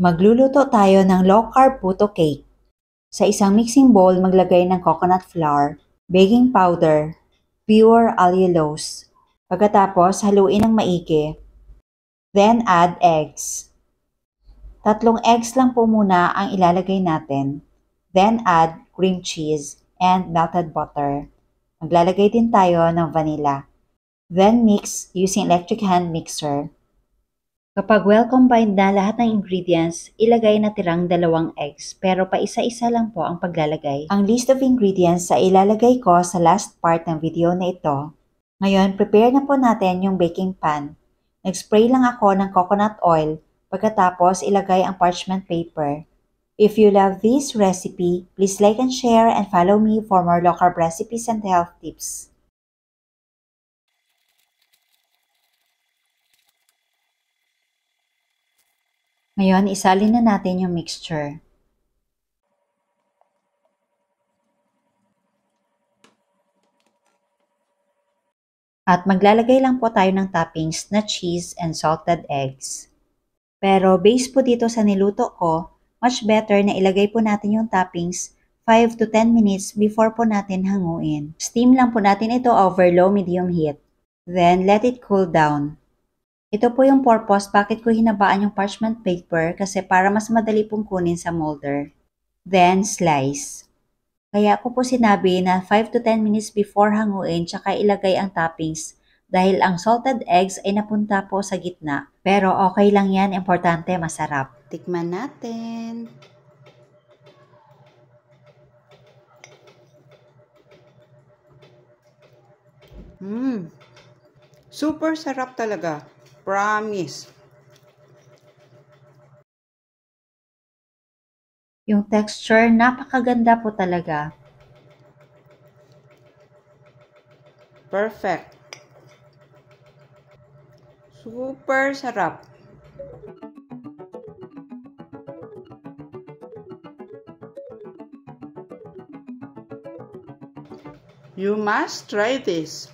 Magluluto tayo ng low-carb puto cake. Sa isang mixing bowl, maglagay ng coconut flour, baking powder, pure allulose. Pagkatapos, haluin ng maigi. Then add eggs. 3 eggs lang po muna ang ilalagay natin. Then add cream cheese and melted butter. Maglalagay din tayo ng vanilla. Then mix using electric hand mixer. Kapag well combined na lahat ng ingredients, ilagay na tirang 2 eggs pero paisa-isa lang po ang paglalagay. Ang list of ingredients ay ilalagay ko sa last part ng video na ito. Ngayon, prepare na po natin yung baking pan. Nag-spray lang ako ng coconut oil, pagkatapos ilagay ang parchment paper. If you love this recipe, please like and share and follow me for more low-carb recipes and health tips. Ngayon, isalin na natin yung mixture. At maglalagay lang po tayo ng toppings na cheese and salted eggs. Pero base po dito sa niluto ko, much better na ilagay po natin yung toppings 5 to 10 minutes before po natin hanguin. Steam lang po natin ito over low-medium heat. Then, let it cool down. Ito po yung purpose bakit ko hinabaan yung parchment paper kasi para mas madali pong kunin sa molder. Then, slice. Kaya ko po sinabi na 5 to 10 minutes before hanguin tsaka ilagay ang toppings dahil ang salted eggs ay napunta po sa gitna. Pero okay lang yan, importante masarap. Tikman natin. Super sarap talaga. Promise. Yung texture, napakaganda po talaga. Perfect. Super sarap. You must try this.